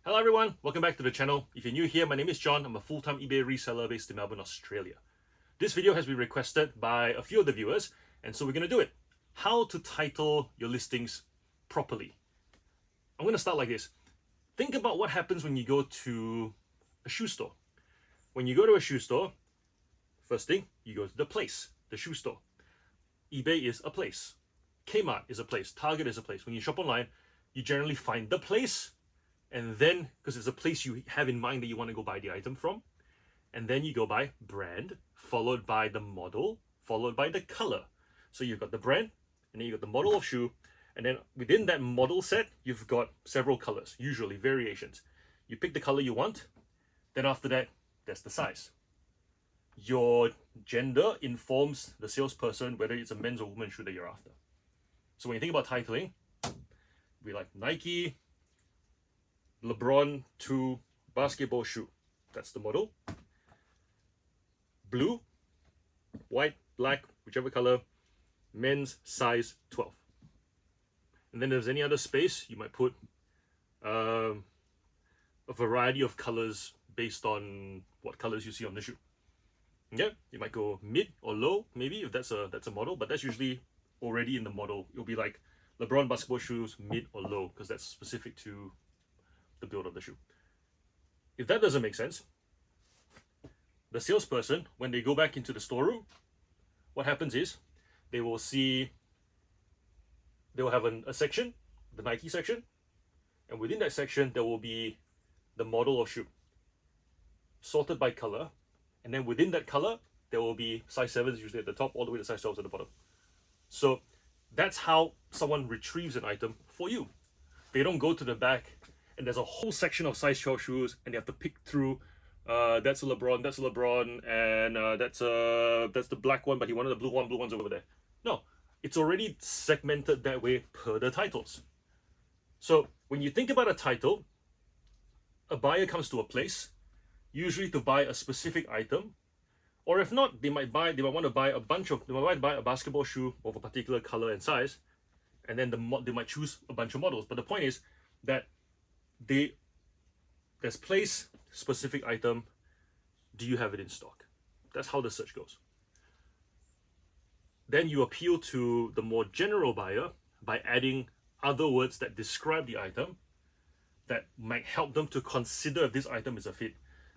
Hello everyone, welcome back to the channel. If you're new here, my name is John. I'm a full-time eBay reseller based in Melbourne, Australia. This video has been requested by a few of the viewers, and so we're going to do it. How to title your listings properly. I'm going to start like this. Think about what happens when you go to a shoe store. When you go to a shoe store, first thing, you go to the place, the shoe store. eBay is a place. Kmart is a place. Target is a place. When you shop online, you generally find the place, and then, because it's a place you have in mind that you want to go buy the item from, and then you go by brand, followed by the model, followed by the color. So you've got the brand, and then you've got the model of shoe, and then within that model set, you've got several colors, usually variations. You pick the color you want, then after that, there's the size. Your gender informs the salesperson whether it's a men's or women's shoe that you're after. So when you think about titling, we like Nike, LeBron 2 basketball shoe. That's the model. Blue, white, black, whichever color, men's size 12. And then there's any other space, you might put a variety of colors based on what colors you see on the shoe. Yeah, you might go mid or low, maybe, if that's a model, but that's usually already in the model. It'll be like LeBron basketball shoes, mid or low, because that's specific to the build of the shoe. If that doesn't make sense, the salesperson, when they go back into the storeroom, what happens is they will have a section, the Nike section, and within that section there will be the model of shoe sorted by color, and then within that color there will be size 7s usually at the top all the way to size 12s at the bottom. So that's how someone retrieves an item for you. They don't go to the back and there's a whole section of size 12 shoes and they have to pick through that's a LeBron, and that's the black one, but he wanted the blue one, blue one's over there. No, it's already segmented that way per the titles. So when you think about a title, a buyer comes to a place, usually to buy a specific item, or if not, they might want to buy a basketball shoe of a particular color and size, and then they might choose a bunch of models. But the point is that there's place, specific item, do you have it in stock? That's how the search goes. Then you appeal to the more general buyer by adding other words that describe the item that might help them to consider if this item is a fit.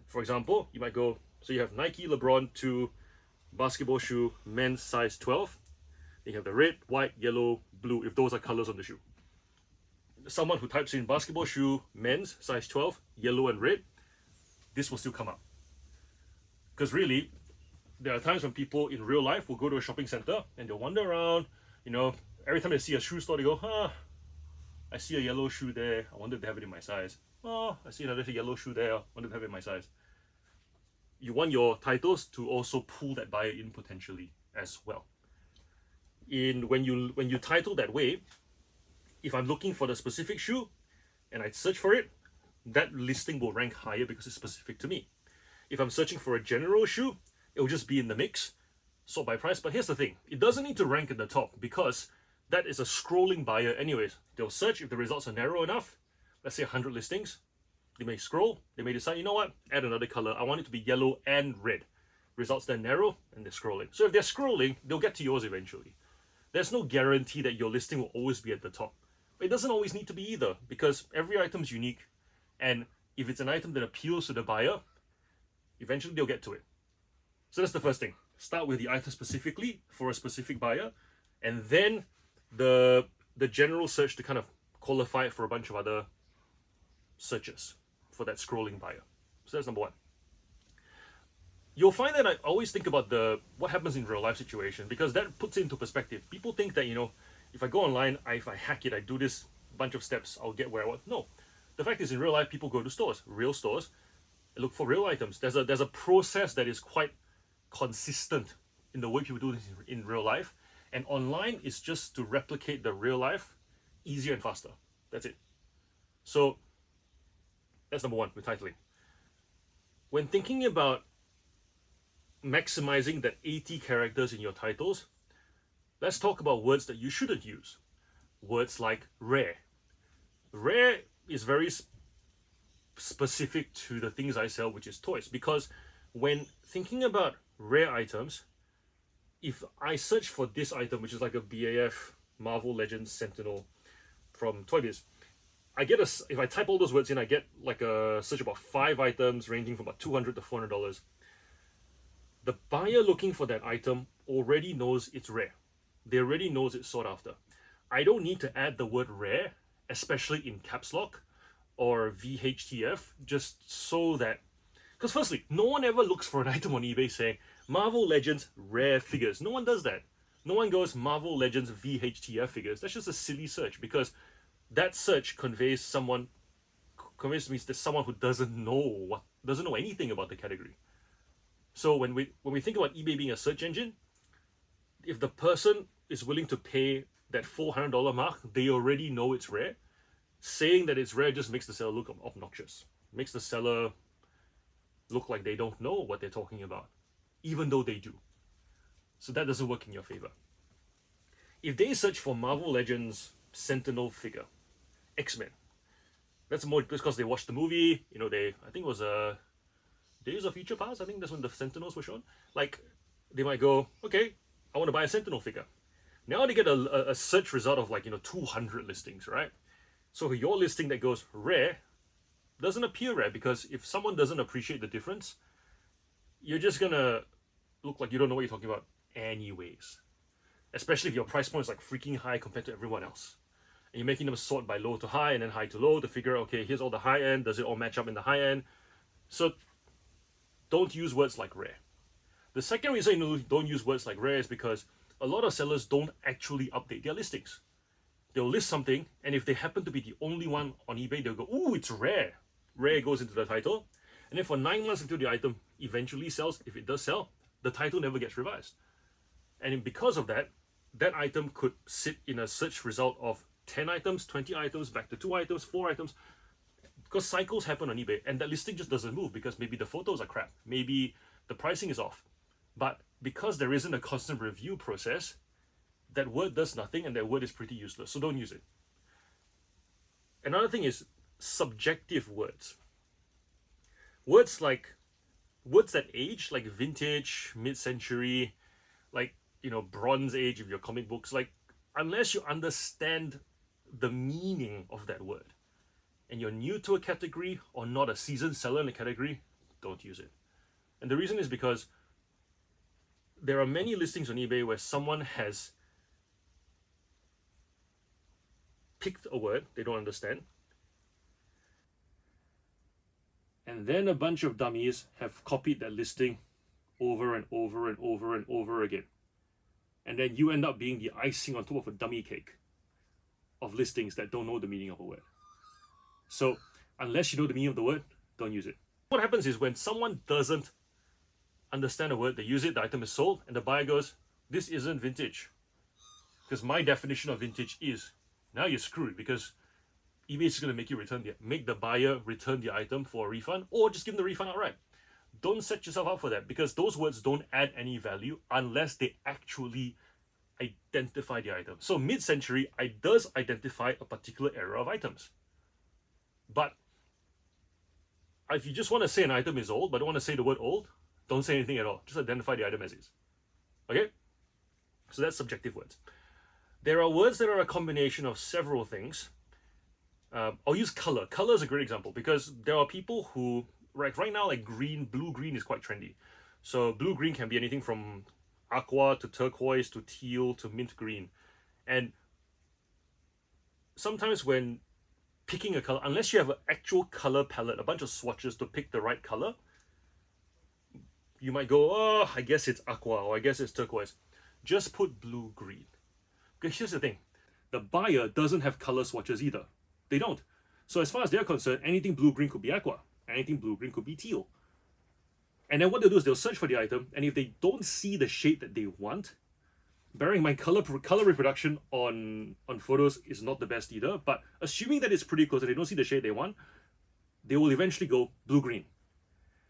For example, you might go, so you have Nike LeBron 2 basketball shoe, men's size 12. You have the red, white, yellow, blue, if those are colors on the shoe. Someone who types in basketball shoe, men's size 12, yellow and red, this will still come up. Because really, there are times when people in real life will go to a shopping center and they'll wander around, every time they see a shoe store, they go, I see a yellow shoe there, I wonder if they have it in my size. Oh, I see another yellow shoe there, I wonder if they have it in my size. You want your titles to also pull that buyer in potentially as well. When you title that way, if I'm looking for the specific shoe and I search for it, that listing will rank higher because it's specific to me. If I'm searching for a general shoe, it will just be in the mix, sort by price. But here's the thing, it doesn't need to rank at the top because that is a scrolling buyer anyways. They'll search if the results are narrow enough, let's say 100 listings, they may scroll, they may decide, you know what, add another color, I want it to be yellow and red. Results then narrow and they're scrolling. So if they're scrolling, they'll get to yours eventually. There's no guarantee that your listing will always be at the top. But it doesn't always need to be either, because every item is unique, and if it's an item that appeals to the buyer, eventually they'll get to it. So that's the first thing. Start with the item specifically for a specific buyer, and then the general search to kind of qualify it for a bunch of other searches for that scrolling buyer. So that's number one. You'll find that I always think about what happens in real life situation, because that puts it into perspective. People think that, if I go online, if I hack it, I do this bunch of steps, I'll get where I want. No. The fact is, in real life, people go to stores, real stores, look for real items. There's a process that is quite consistent in the way people do this in real life. And online is just to replicate the real life easier and faster. That's it. So that's number one with titling. When thinking about maximizing that 80 characters in your titles, let's talk about words that you shouldn't use. Words like rare. Rare is very specific to the things I sell, which is toys. Because when thinking about rare items, if I search for this item, which is like a BAF Marvel Legends Sentinel from Toy Biz, I get if I type all those words in, I get like a search about 5 items ranging from about $200 to $400. The buyer looking for that item already knows it's rare. They already knows it's sought after. I don't need to add the word rare, especially in caps lock or VHTF, just so that, because firstly, no one ever looks for an item on eBay saying Marvel Legends rare figures. No one does that. No one goes Marvel Legends VHTF figures. That's just a silly search, because that search conveys to me there's someone who doesn't know anything about the category. So when we think about eBay being a search engine, if the person is willing to pay that $400 mark, they already know it's rare. Saying that it's rare just makes the seller look obnoxious. Makes the seller look like they don't know what they're talking about, even though they do. So that doesn't work in your favor. If they search for Marvel Legends Sentinel figure, X-Men, that's more because they watched the movie. You know, I think it was Days of Future Past. I think that's when the Sentinels were shown. Like, they might go, okay, I want to buy a Sentinel figure. Now they get a search result of 200 listings, right? So your listing that goes rare doesn't appear rare, because if someone doesn't appreciate the difference, you're just gonna look like you don't know what you're talking about anyways. Especially if your price point is like freaking high compared to everyone else. And you're making them sort by low to high and then high to low to figure out, okay, here's all the high end, does it all match up in the high end? So don't use words like rare. The second reason you don't use words like rare is because a lot of sellers don't actually update their listings. They'll list something, and if they happen to be the only one on eBay, they'll go, ooh, it's rare. Rare goes into the title. And then for 9 months until the item eventually sells, if it does sell, the title never gets revised. And because of that, that item could sit in a search result of 10 items, 20 items, back to 2 items, 4 items, because cycles happen on eBay, and that listing just doesn't move because maybe the photos are crap, maybe the pricing is off. But because there isn't a constant review process, that word does nothing, and that word is pretty useless, so don't use it. Another thing is subjective words. Words that age, like vintage, mid-century, like, Bronze Age of your comic books, unless you understand the meaning of that word, and you're new to a category or not a seasoned seller in a category, don't use it. And the reason is because there are many listings on eBay where someone has picked a word they don't understand, and then a bunch of dummies have copied that listing over and over and over and over again. And then you end up being the icing on top of a dummy cake of listings that don't know the meaning of a word. So unless you know the meaning of the word, don't use it. What happens is when someone doesn't understand a word, they use it, the item is sold, and the buyer goes, this isn't vintage, because my definition of vintage is, now you're screwed, because eBay is going to make the buyer return the item for a refund, or just give them the refund outright. Don't set yourself up for that, because those words don't add any value unless they actually identify the item. So mid-century, it does identify a particular era of items. But if you just want to say an item is old, but don't want to say the word old, don't say anything at all. Just identify the item as is. Okay? So that's subjective words. There are words that are a combination of several things. I'll use color. Color is a great example, because there are people who, right now, like blue-green is quite trendy. So blue-green can be anything from aqua to turquoise to teal to mint green. And sometimes when picking a color, unless you have an actual color palette, a bunch of swatches to pick the right color, you might go, oh, I guess it's aqua, or I guess it's turquoise. Just put blue-green. Because here's the thing. The buyer doesn't have color swatches either. They don't. So as far as they're concerned, anything blue-green could be aqua. Anything blue-green could be teal. And then what they'll do is they'll search for the item, and if they don't see the shade that they want, bearing in mind color reproduction on photos is not the best either, but assuming that it's pretty close and they don't see the shade they want, they will eventually go blue-green.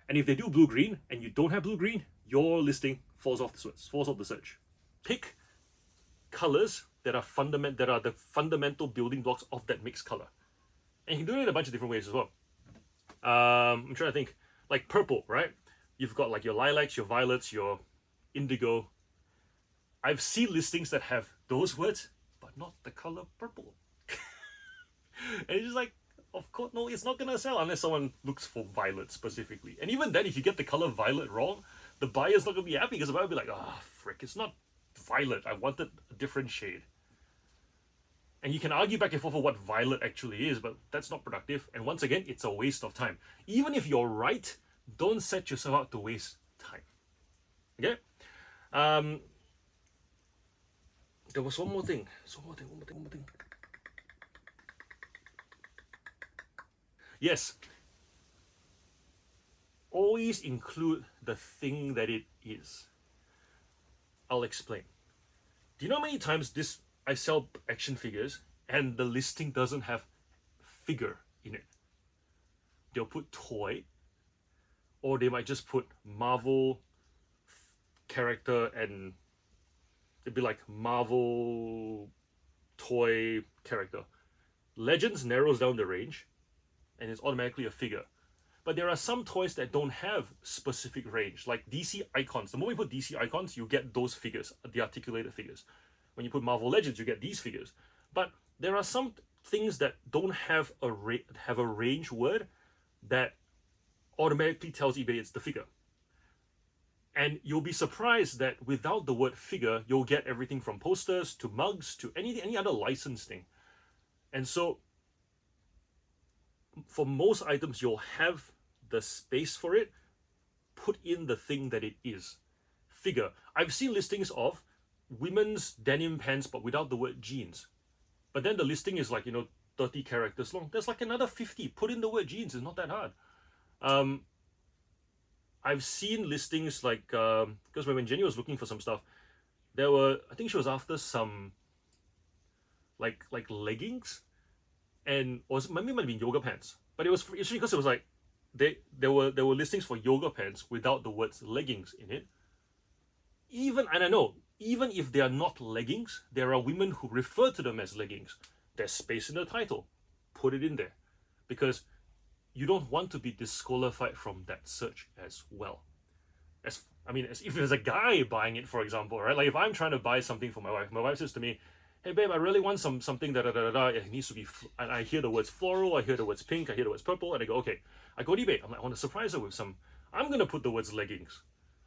And if they do blue-green and you don't have blue-green, your listing falls off the search. Pick colors that are the fundamental building blocks of that mixed color. And you can do it in a bunch of different ways as well. I'm trying to think, like purple, right? You've got like your lilacs, your violets, your indigo. I've seen listings that have those words, but not the color purple. And it's just like, of course, no, it's not gonna sell unless someone looks for violet specifically. And even then, if you get the color violet wrong, the buyer's not gonna be happy because the buyer will be like, ah, frick, it's not violet. I wanted a different shade. And you can argue back and forth for what violet actually is, but that's not productive. And once again, it's a waste of time. Even if you're right, don't set yourself out to waste time. Okay? There was one more thing. One more thing. Yes. Always include the thing that it is. I'll explain. Do you know how many times I sell action figures and the listing doesn't have figure in it? They'll put toy, or they might just put Marvel character, and it'd be like Marvel toy character. Legends narrows down the range and it's automatically a figure. But there are some toys that don't have specific range, like DC icons. The moment you put DC icons, you get those figures, the articulated figures. When you put Marvel Legends, you get these figures. But there are some things that don't have a range word that automatically tells eBay it's the figure. And you'll be surprised that without the word figure, you'll get everything from posters to mugs to any other licensed thing. And so for most items, you'll have the space for it. Put in the thing that it is. Figure. I've seen listings of women's denim pants but without the word jeans. But then the listing is like, 30 characters long. There's like another 50. Put in the word jeans. It's not that hard. I've seen listings like, because when Jenny was looking for some stuff, I think she was after some like leggings, and maybe it might have been yoga pants. But it was because it was like there were listings for yoga pants without the words leggings in it. Even if they are not leggings, there are women who refer to them as leggings. There's space in the title. Put it in there. Because you don't want to be disqualified from that search as well. As if there's a guy buying it, for example, right? Like if I'm trying to buy something for my wife says to me, hey babe, I really want something it needs to be, and I hear the words floral, I hear the words pink, I hear the words purple, and I go, okay. I go to eBay, I'm like, I want to surprise her with some, I'm going to put the words leggings.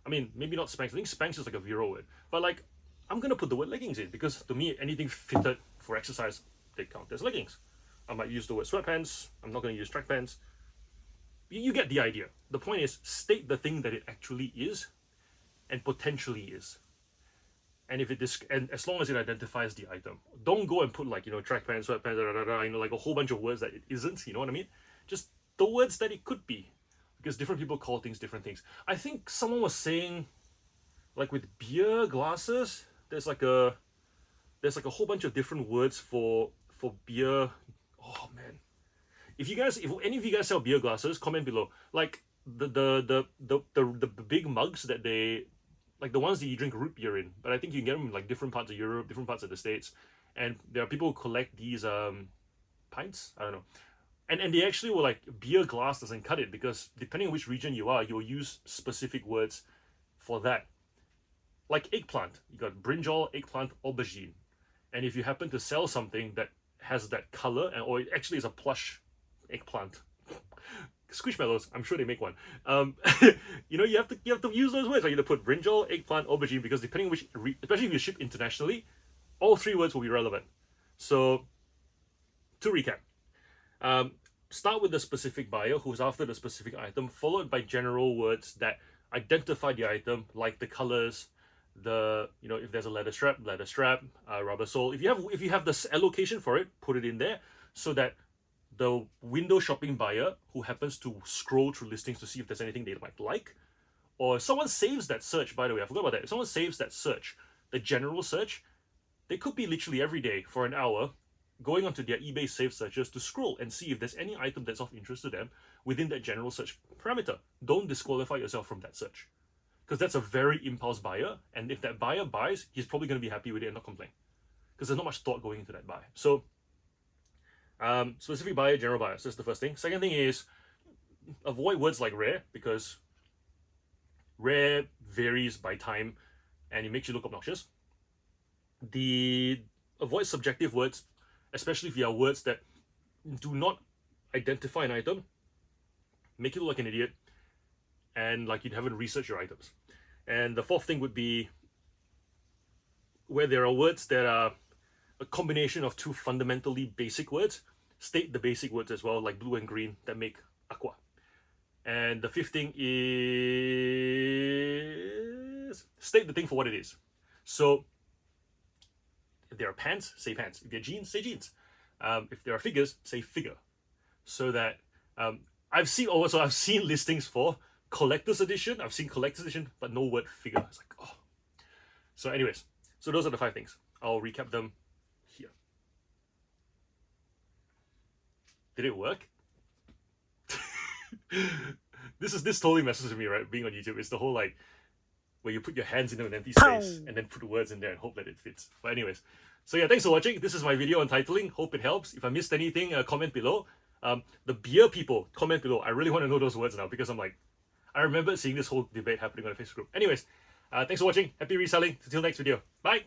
Maybe not Spanx, I think Spanx is like a Vero word, but like, I'm going to put the word leggings in, because to me, anything fitted for exercise, they count as leggings. I might use the word sweatpants, I'm not going to use track pants. You get the idea. The point is, state the thing that it actually is, and potentially is. And and as long as it identifies the item, don't go and put like track pants, sweatpants, like a whole bunch of words that it isn't. You know what I mean? Just the words that it could be, because different people call things different things. I think someone was saying, like with beer glasses, there's like a whole bunch of different words for beer. Oh man, if any of you guys sell beer glasses, comment below. Like the big mugs that they, like the ones that you drink root beer in, but I think you can get them in like different parts of Europe, different parts of the States, and there are people who collect these pints. I don't know, and they actually were like, beer glass doesn't cut it, because depending on which region you are, you'll use specific words for that. Like eggplant, you got brinjal, eggplant, aubergine, and if you happen to sell something that has that color, or it actually is a plush eggplant. Squishmallows, I'm sure they make one. You have to use those words. Like you have to put brinjal, eggplant, aubergine, because depending on which, especially if you ship internationally, all three words will be relevant. So, to recap, start with the specific buyer who's after the specific item, followed by general words that identify the item, like the colors, if there's a leather strap, rubber sole. If you have the allocation for it, put it in there, so that the window shopping buyer who happens to scroll through listings to see if there's anything they might like, or if someone saves that search, by the way, I forgot about that. If someone saves that search, the general search, they could be literally every day for an hour going onto their eBay saved searches to scroll and see if there's any item that's of interest to them within that general search parameter. Don't disqualify yourself from that search, because that's a very impulse buyer, and if that buyer buys, he's probably going to be happy with it and not complain, because there's not much thought going into that buy. So specific buyer, general buyer. So that's the first thing. Second thing is, avoid words like rare, because rare varies by time and it makes you look obnoxious. Avoid subjective words, especially if they are words that do not identify an item, make you look like an idiot, and like you haven't researched your items. And the fourth thing would be where there are words that are a combination of two fundamentally basic words, state the basic words as well, like blue and green, that make aqua. And the fifth thing is state the thing for what it is. So if there are pants, say pants. If there are jeans, say jeans. If there are figures, say figure. So that I've seen listings for collector's edition. I've seen collector's edition, but no word figure. It's like, oh. So anyways, so those are the 5 things. I'll recap them here. Did it work? This totally messes with me, right? Being on YouTube, it's the whole like where you put your hands into an empty space and then put words in there and hope that it fits. But anyways, so yeah, thanks for watching. This is my video on titling. Hope it helps. If I missed anything, comment below. The beer people, comment below. I really want to know those words now, because I'm like, I remember seeing this whole debate happening on a Facebook group. Anyways, thanks for watching. Happy reselling. Until next video. Bye.